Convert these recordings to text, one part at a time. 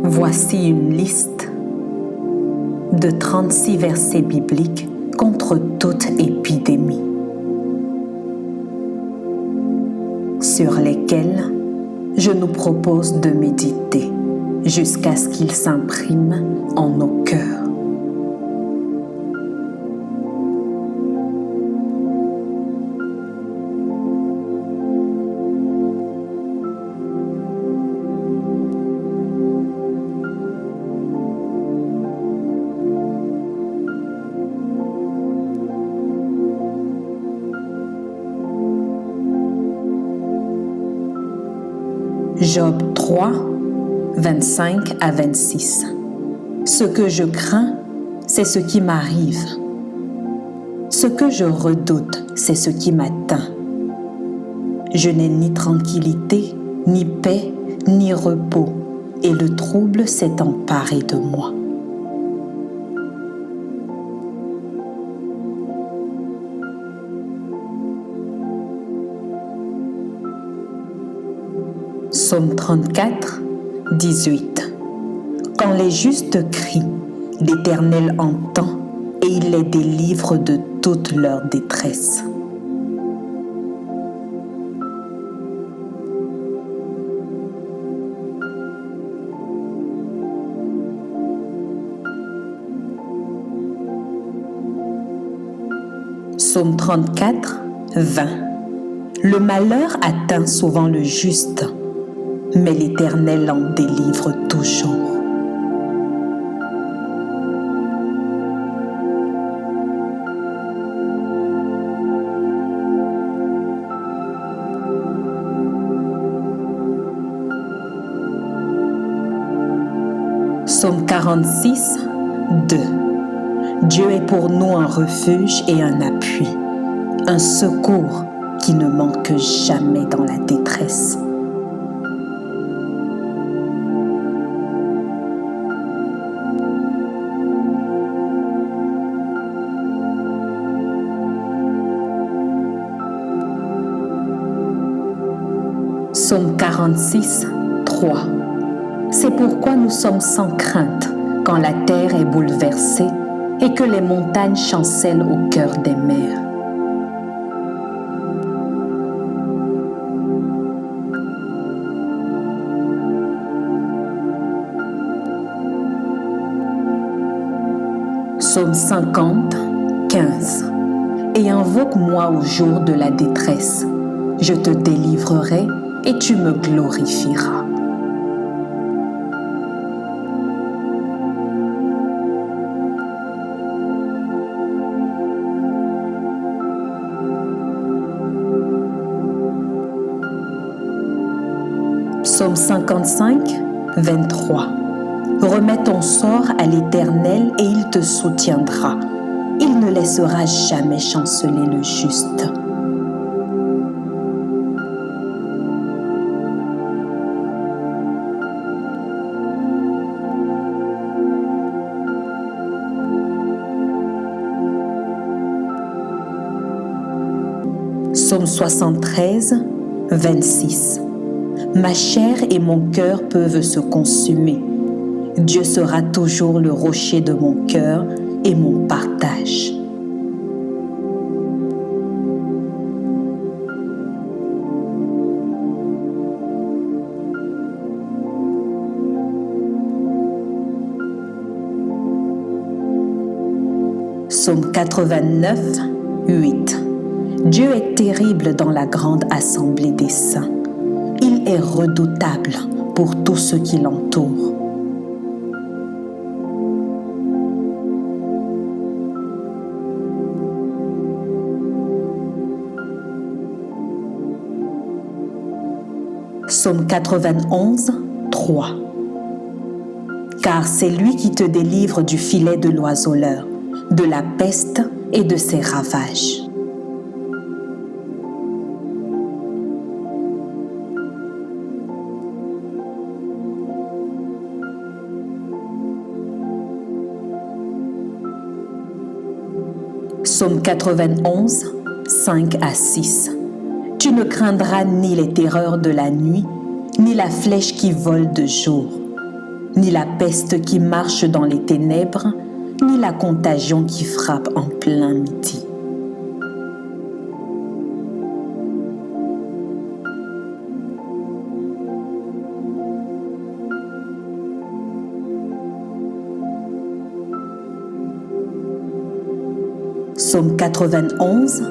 Voici une liste de 36 versets bibliques contre toute épidémie, sur lesquels je nous propose de méditer jusqu'à ce qu'ils s'impriment en nos cœurs. Job 3, 25 à 26. Ce que je crains, c'est ce qui m'arrive. Ce que je redoute, c'est ce qui m'atteint. Je n'ai ni tranquillité, ni paix, ni repos, et le trouble s'est emparé de moi. Psaume 34, 18. Quand les justes crient, l'Éternel entend et il les délivre de toute leur détresse. Psaume 34, 20. Le malheur atteint souvent le juste, mais l'Éternel en délivre toujours. Psaume 46, 2. Dieu est pour nous un refuge et un appui, un secours qui ne manque jamais dans la détresse. Psaume 46, 3. C'est pourquoi nous sommes sans crainte quand la terre est bouleversée et que les montagnes chancellent au cœur des mers. Psaume 50, 15. Et invoque-moi au jour de la détresse. Je te délivrerai et tu me glorifieras. Psaume 55, 23. Remets ton sort à l'Éternel et il te soutiendra. Il ne laissera jamais chanceler le juste. Psaume 73, 26. Ma chair et mon cœur peuvent se consumer. Dieu sera toujours le rocher de mon cœur et mon partage. Psaume 89, 8. Dieu est terrible dans la grande assemblée des saints. Il est redoutable pour tous ceux qui l'entourent. Psaume 91, 3. Car c'est lui qui te délivre du filet de l'oiseleur, de la peste et de ses ravages. Psaume 91, 5 à 6. Tu ne craindras ni les terreurs de la nuit, ni la flèche qui vole de jour, ni la peste qui marche dans les ténèbres, ni la contagion qui frappe en plein midi. Psaume 91,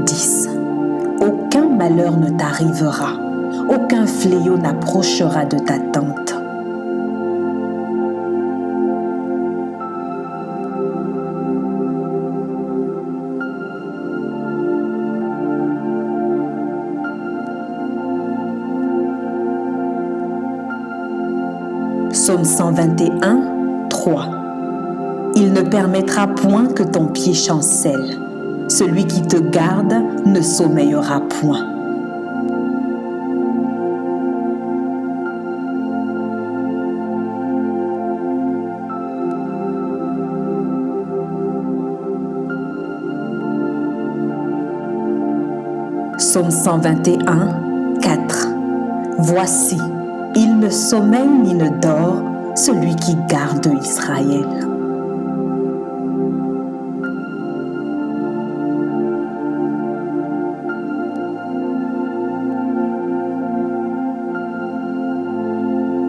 10. Aucun malheur ne t'arrivera, aucun fléau n'approchera de ta tente. Psaume 121, 3. Il ne permettra point que ton pied chancelle. Celui qui te garde ne sommeillera point. Psaume 121, 4. Voici, il ne sommeille ni ne dort, celui qui garde Israël.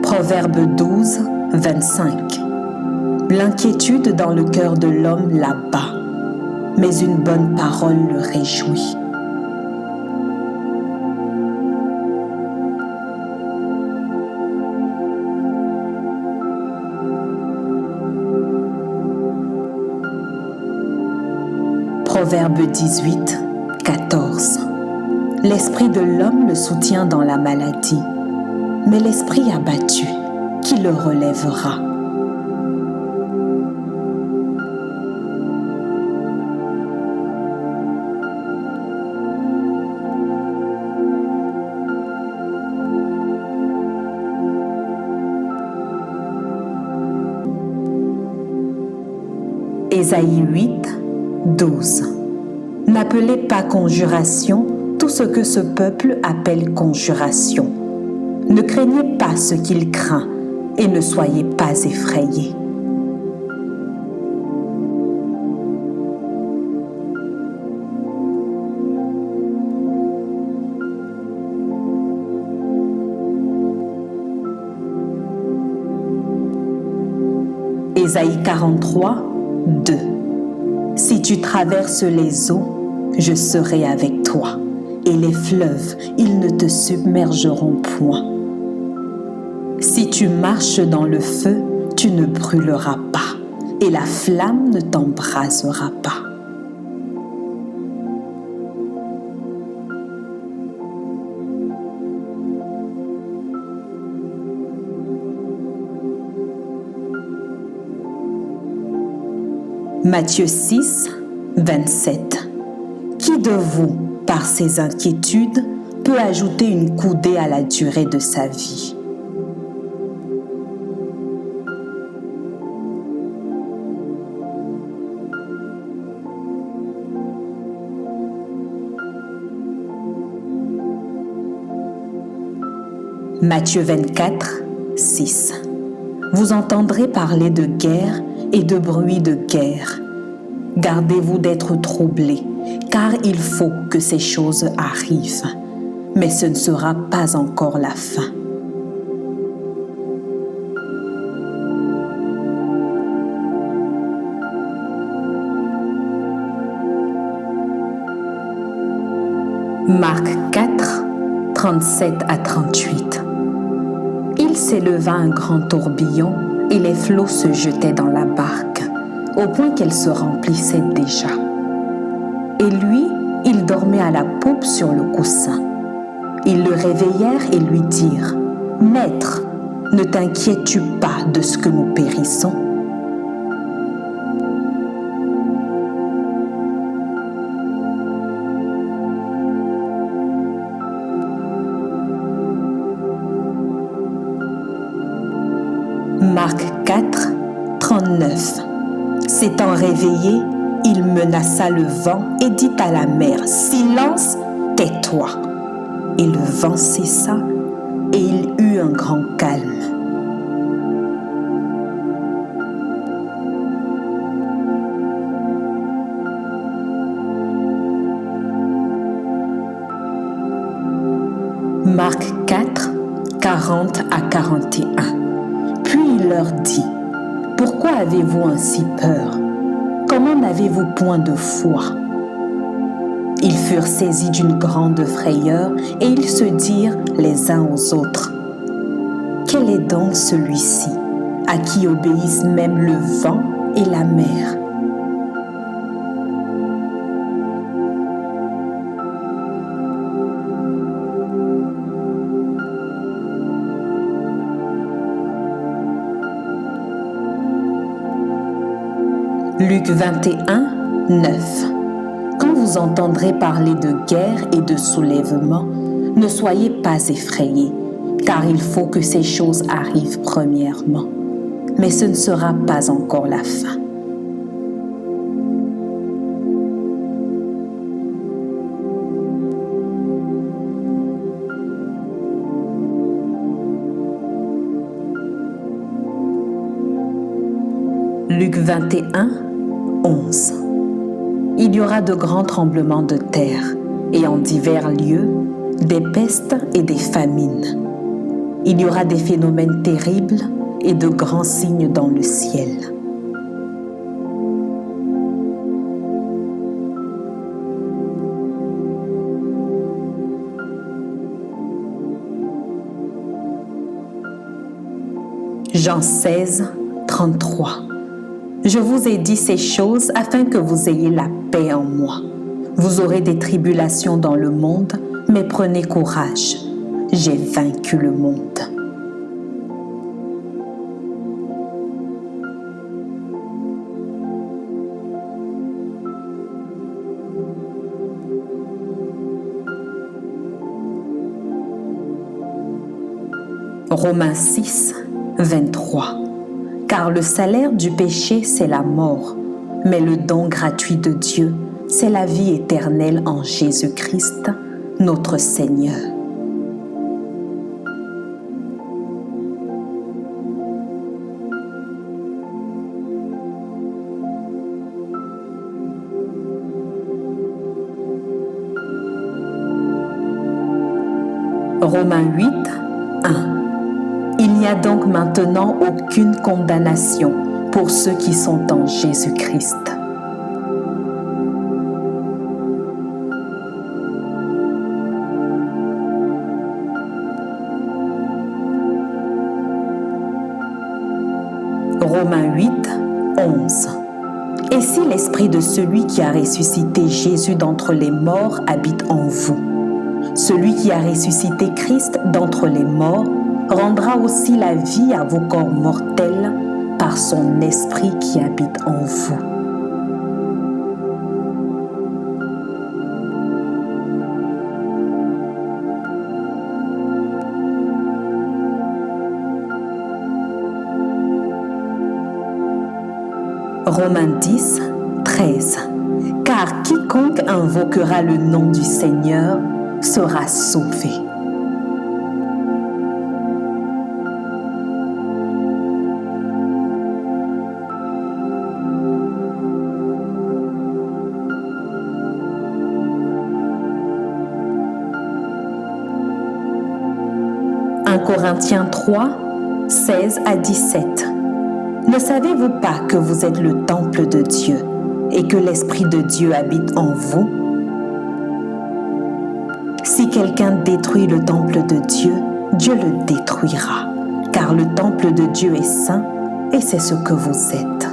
Proverbe 12, 25. L'inquiétude dans le cœur de l'homme l'abat, mais une bonne parole le réjouit. Proverbe 18, 14. L'esprit de l'homme le soutient dans la maladie, mais l'esprit abattu, qui le relèvera? Ésaïe 8, 12. N'appelez pas conjuration tout ce que ce peuple appelle conjuration. Ne craignez pas ce qu'il craint et ne soyez pas effrayés. Ésaïe 43, 2. Si tu traverses les eaux, je serai avec toi, et les fleuves, ils ne te submergeront point. Si tu marches dans le feu, tu ne brûleras pas, et la flamme ne t'embrasera pas. Matthieu 6, 27. Qui de vous, par ses inquiétudes, peut ajouter une coudée à la durée de sa vie? Matthieu 24, 6. Vous entendrez parler de guerre et de bruit de guerre. Gardez-vous d'être troublés, car il faut que ces choses arrivent, mais ce ne sera pas encore la fin. Marc 4, 37 à 38. Il s'éleva un grand tourbillon et les flots se jetaient dans la barque, au point qu'elle se remplissait déjà. Et lui, il dormait à la poupe sur le coussin. Ils le réveillèrent et lui dirent : « Maître, ne t'inquiètes-tu pas de ce que nous périssons ? » Marc 4, 39. S'étant réveillé, il menaça le vent et dit à la mer : « Silence, tais-toi !» Et le vent cessa et il eut un grand calme. Marc 4, 40 à 41. Puis il leur dit, « Pourquoi avez-vous ainsi peur? Comment n'avez-vous point de foi ?» Ils furent saisis d'une grande frayeur et ils se dirent les uns aux autres, « Quel est donc celui-ci, à qui obéissent même le vent et la mer ?» Luc 21, 9. Quand vous entendrez parler de guerre et de soulèvement, ne soyez pas effrayés, car il faut que ces choses arrivent premièrement. Mais ce ne sera pas encore la fin. Luc 21, 11. Il y aura de grands tremblements de terre et en divers lieux, des pestes et des famines. Il y aura des phénomènes terribles et de grands signes dans le ciel. Jean 16, 33. Je vous ai dit ces choses afin que vous ayez la paix en moi. Vous aurez des tribulations dans le monde, mais prenez courage. J'ai vaincu le monde. Romains 6, 23. Car le salaire du péché, c'est la mort, mais le don gratuit de Dieu, c'est la vie éternelle en Jésus-Christ, notre Seigneur. Romains 8, 1. Il n'y a donc maintenant aucune condamnation pour ceux qui sont en Jésus-Christ. Romains 8, 11. Et si l'esprit de celui qui a ressuscité Jésus d'entre les morts habite en vous, celui qui a ressuscité Christ d'entre les morts rendra aussi la vie à vos corps mortels par son esprit qui habite en vous. Romains 10, 13. Car quiconque invoquera le nom du Seigneur sera sauvé. Corinthiens 3, 16 à 17. Ne savez-vous pas que vous êtes le temple de Dieu et que l'Esprit de Dieu habite en vous? Si quelqu'un détruit le temple de Dieu, Dieu le détruira, car le temple de Dieu est saint et c'est ce que vous êtes.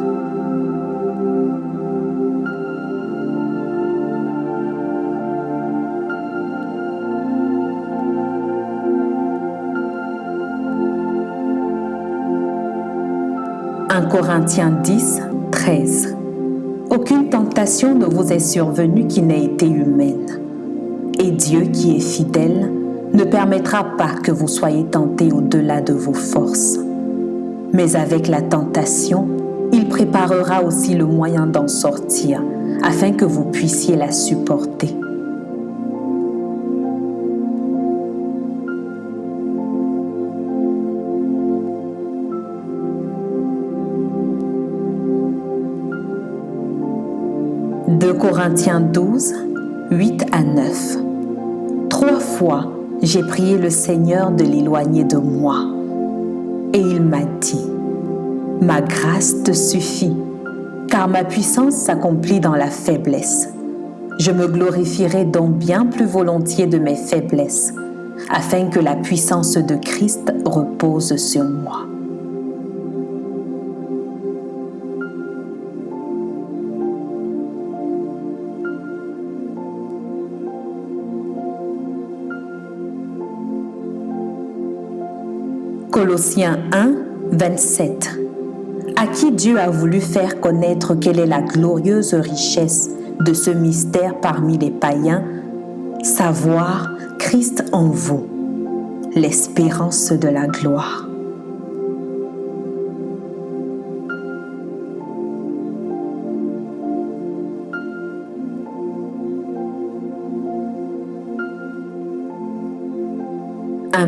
Corinthiens 10, 13. Aucune tentation ne vous est survenue qui n'ait été humaine. Et Dieu, qui est fidèle, ne permettra pas que vous soyez tentés au-delà de vos forces. Mais avec la tentation, il préparera aussi le moyen d'en sortir, afin que vous puissiez la supporter. Corinthiens 12, 8 à 9. 3 fois, j'ai prié le Seigneur de l'éloigner de moi. Et il m'a dit, ma grâce te suffit, car ma puissance s'accomplit dans la faiblesse. Je me glorifierai donc bien plus volontiers de mes faiblesses, afin que la puissance de Christ repose sur moi. Colossiens 1, 27. À qui Dieu a voulu faire connaître quelle est la glorieuse richesse de ce mystère parmi les païens, savoir Christ en vous, l'espérance de la gloire.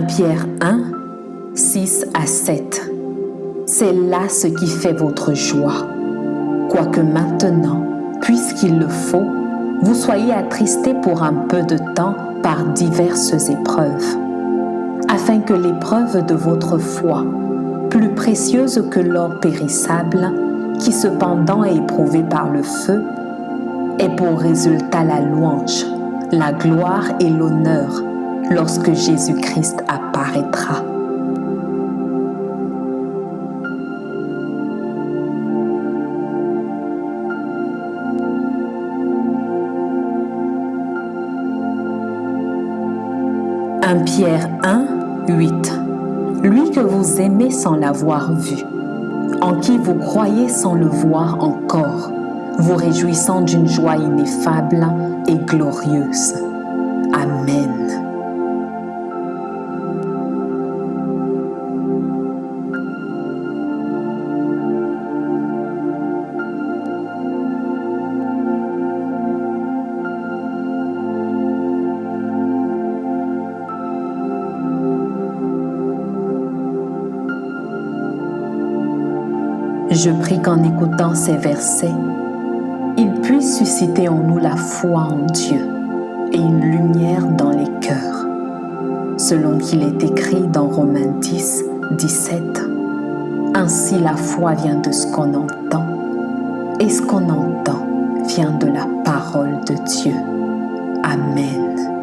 Pierre 1, 6 à 7. C'est là ce qui fait votre joie. Quoique maintenant, puisqu'il le faut, vous soyez attristés pour un peu de temps par diverses épreuves, afin que l'épreuve de votre foi, plus précieuse que l'or périssable, qui cependant est éprouvé par le feu, ait pour résultat la louange, la gloire et l'honneur lorsque Jésus-Christ apparaîtra. Pierre 1, 8. Lui que vous aimez sans l'avoir vu, en qui vous croyez sans le voir encore, vous réjouissant d'une joie ineffable et glorieuse. Amen. Je prie qu'en écoutant ces versets, il puisse susciter en nous la foi en Dieu et une lumière dans les cœurs, selon qu'il est écrit dans Romains 10, 17. Ainsi la foi vient de ce qu'on entend, et ce qu'on entend vient de la parole de Dieu. Amen.